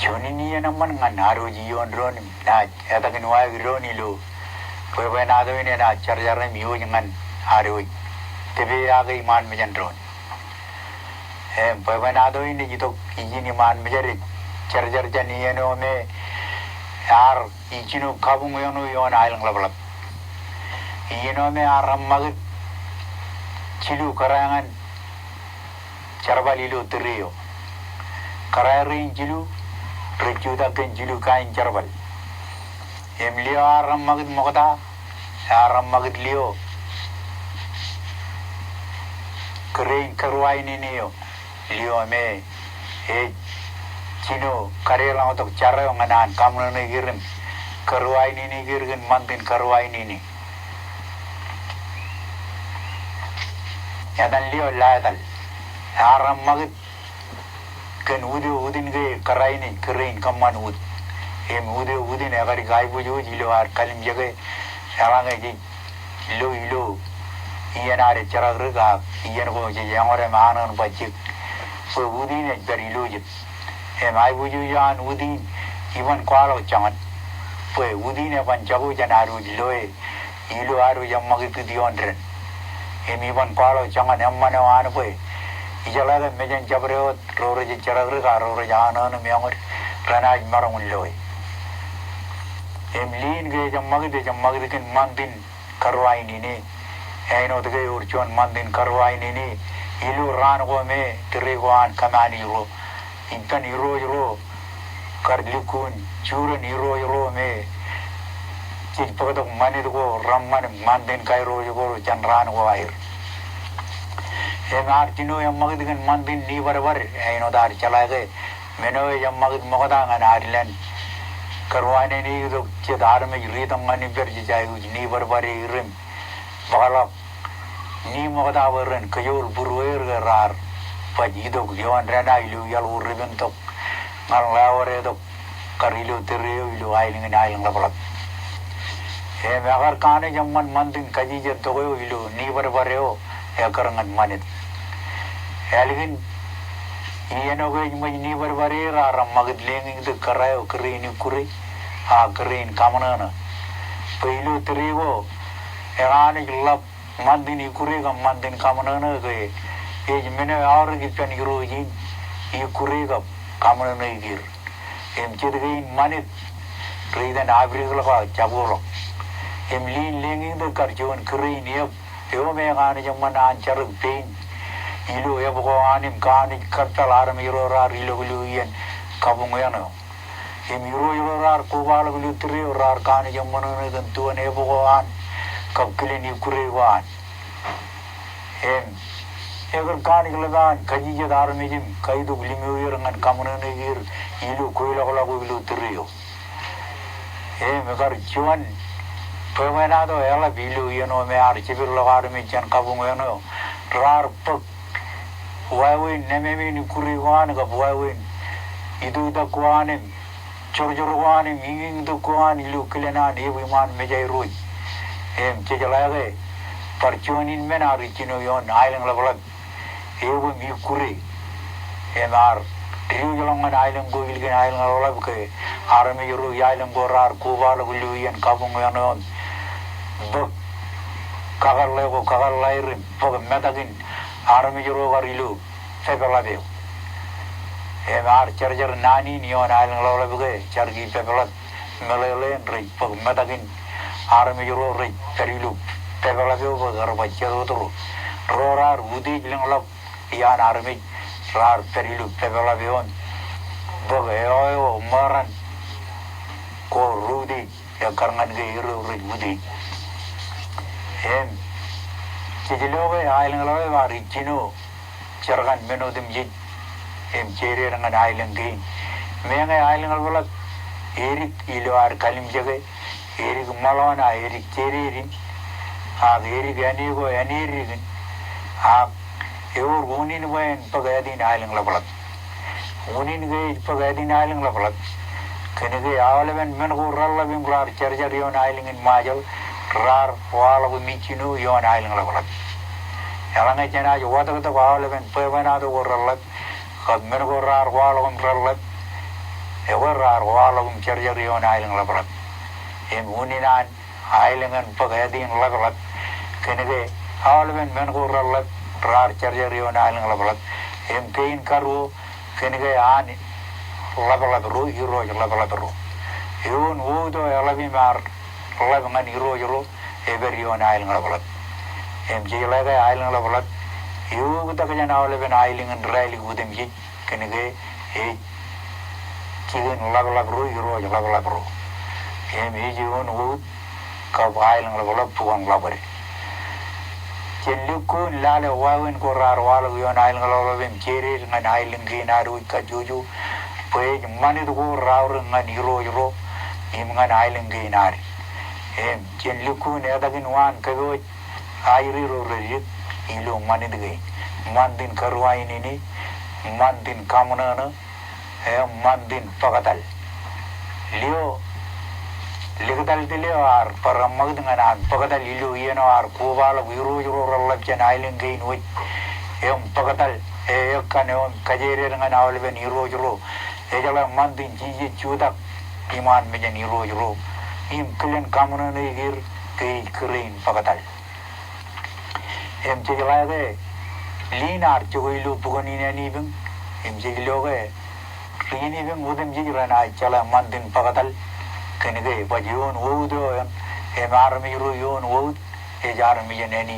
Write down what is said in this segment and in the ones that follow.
Choni ni naman nga naroji yon ron na eta kinwa roni lo pwe na do ni na charjar mi yo ngan aroi tebe aga iman me jan ron pwe na do ni jito iji ni man me jari charjar jani eno me yar ichinu kabung yono yon ailang lablap ino me aram mag chilu karangan charbali lo teriyo kararin chilu Rejuda kan jilu kain charbal. Emlio aram magid mokda, aram magid lio. Kering kerwai ni niyo, lio me, chino karela otok cara yang anan kamu ni girim, kerwai ni girgen mantin kerwai ni. Yadan lio ladal, aram magid kan udin ge karai ni kerain kaman ud udin agar gai buju jilo ar kalim jage sarang ge ilo iyan are cara gerga iyan ko je yang ore manan bajik so udin dari ilo je mai buju yan udin iban kwalo jangan pe udin ban jago janaru ilo aru yang magitu diondren iban kwalo jangan amman wan pe Ijalaga mejan jabreo roro je charagra roro jana na meangor ranaj maranguloi emlin ge jammag de ken mandin karwai ni ne aino de ge urchon mandin karwai ni ilu ran go me tirigwan kamani ro intan iro karlikun churan iro me chij pagatok mani go ramman mandin kai ro go janran go air Artino yang magid kan mandin ni barbar aino dar chala ge meno yang magid mogada ngan Ireland karwane ni do che dar me ritam ngani berji jai ni barbar irim bagala ni mogada baran kayol burwer ge rar paji do yon rana ilu yal urben to ngal lawre do karilu teriyo ilu ailing na ailing lablat agar kane jamman mandin kaji je to ilu ni barbar yo karangan manit Algin iano ge ni barbare ra magid leng de karayo krin kuri ha krin kamana peilu trigo erani lab mandini kuri ga mandin kamana ge mene aur gi pen giroji i kuri ga kamana gir chid ge manit ridan abrigla ga jaburo lin leng de karjon krin yo me gani jamman an charug pein ilu ya buko anim kani kartal aram rar ilu yen kabung yano rar kubal gulu tri rar kani jamman ne dan tuan ya buko an kabkili ni kurewan egar kani geladan kaji je dar mejim kaidu glingu yerangan kamune ne gir ilu koila kola gulu tri megar chuan pemenado ela bilu yano me ar chibir lagar me chan kabung yano rar pak Wawin nememi ni kuriwan ga wawin idu da kwanim chorjorwanim inging da kwan ilu kilena ni wiman mejai roi chejalage parchonin mena richino yon ailang lablak ewu mi kuri ar triu jalangan ailang go ilgen ailang lablak ke arame yoru ailang go rar kubal gulu yen kabung yon bak kagal lego kagal lairin bak metagin arame joro garilu pepelabeu ar charger nani nion ailang lolabuge chargi pepelat melele rei pag metagin arame joro rei perilu pepelabeu bagar bachero turu rorar udi jlenglap ian arame rar perilu pepelabeon bogeoyo maran ko rudi ya karangan ge iru rei udi Cijilowe ailang lowe wa richino chargan meno dim jid chere rangan ailang gain menga ailang alwala erik ilo ar kalim jage erik malona erik chere rin erik anigo anirin eur unin wen pagadin ailang lablat unin ge pagadin ailang lablat kenege awaleven men go ralla bim glar charjar yon ailing in majal rar wala bu michinu yon ailing lablat Yalang ejana jo wada kata wala ben pevana do gorallat kad men go rar wala gom rallat ewarar walagum charjarion ailing labrat uninan ailingan pagadin labrat kenege alwen men go rallat rar charjarion ailing labrat pain karu kenege an labru hero labru yun wudo alabi mar labangan hero everyone ailing labrat jilaga ailing labrat yu tak jana alwen ailing and raili udem ji kenege chicken labru hero labru jiun wud ka ailing labrat puang labare Luku lale wawen ko rar yon ailing labem cheri ngan ailing ginaru ka juju pe mani ko rar ngan hero ngan ailing ginar luku ne dagin wan ka go airi ro re ilo mani de mandin karwa ini mandin kamuna na mandin pagatal leo Legatal ar paramag dengan pagatal ilu yeno ar kubala wiru rallab jan ailing gain with pagatal kano kajere dengan awalben hero ejala mandin jiji chudak iman mejan hero kalian kamuna negir kei kering pagatal jela de linar ilu bugani ni bing jelo ge rini bing udem jigirana chala mandin pagatal kenege bajion wudo army ru yon wud army jeneni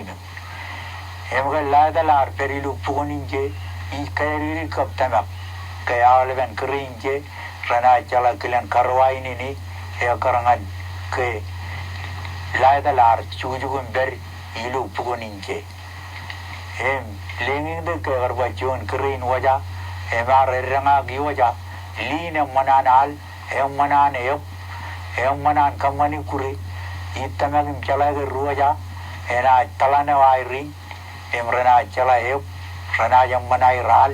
emgal ladalar perilu pugoninje I kairi kaptama kayalben krinje rana chala kilan karwaini ni karangan ke ladalar chujugun ber ilu pugoninje lenging de karbajon krin waja ranga giwaja lina mananal manan manan kamani kuri itamagim chala ruaja ena talane wairi rana chala rana manai ral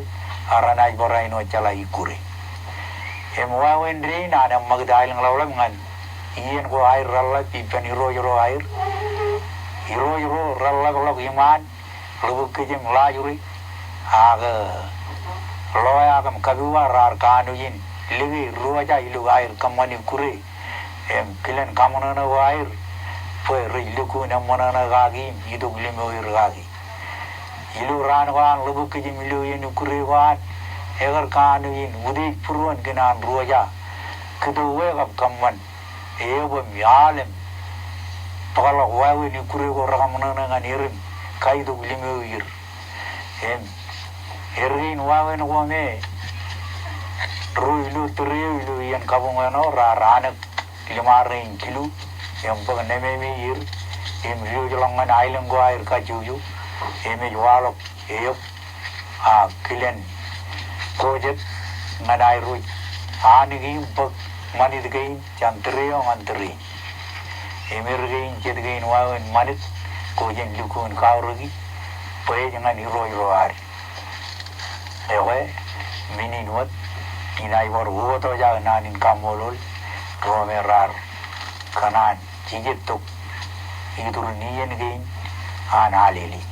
rana boraino chala ikuri wawendri na magdail nglaw ngan iyan ko ay ralla pipan hero air hero ralla ko iman lubuk jem lajuri aga loya kam kabiwa rar kanuin ligi ruaja ilu air kamani kuri kilan kamuna na wair foi riluku na monana gagi idu glimo irgagi ilu ran wan lubu kiji milu yin kuri wan egar kanu yin udik purwan ginan ruaja kedu wegam kamman ebo mialem pagala wawi ni kuri ko rakamuna na nganirim kaidu glimo ir erin wawi na wame ruilu triyu ilu yan kabungano ranak Limaring kilu yang pengen nememir riu jalangan ailing go air kajuju jualok kilen projet ngadai rui anigi pag manit gain chantri antri gain jet gain wawen manit kojen lukun kaurugi poe jangan hero ar mini nuat inai war woto ja nanin kamolol romerar kanan jijituk idur niyen gain analili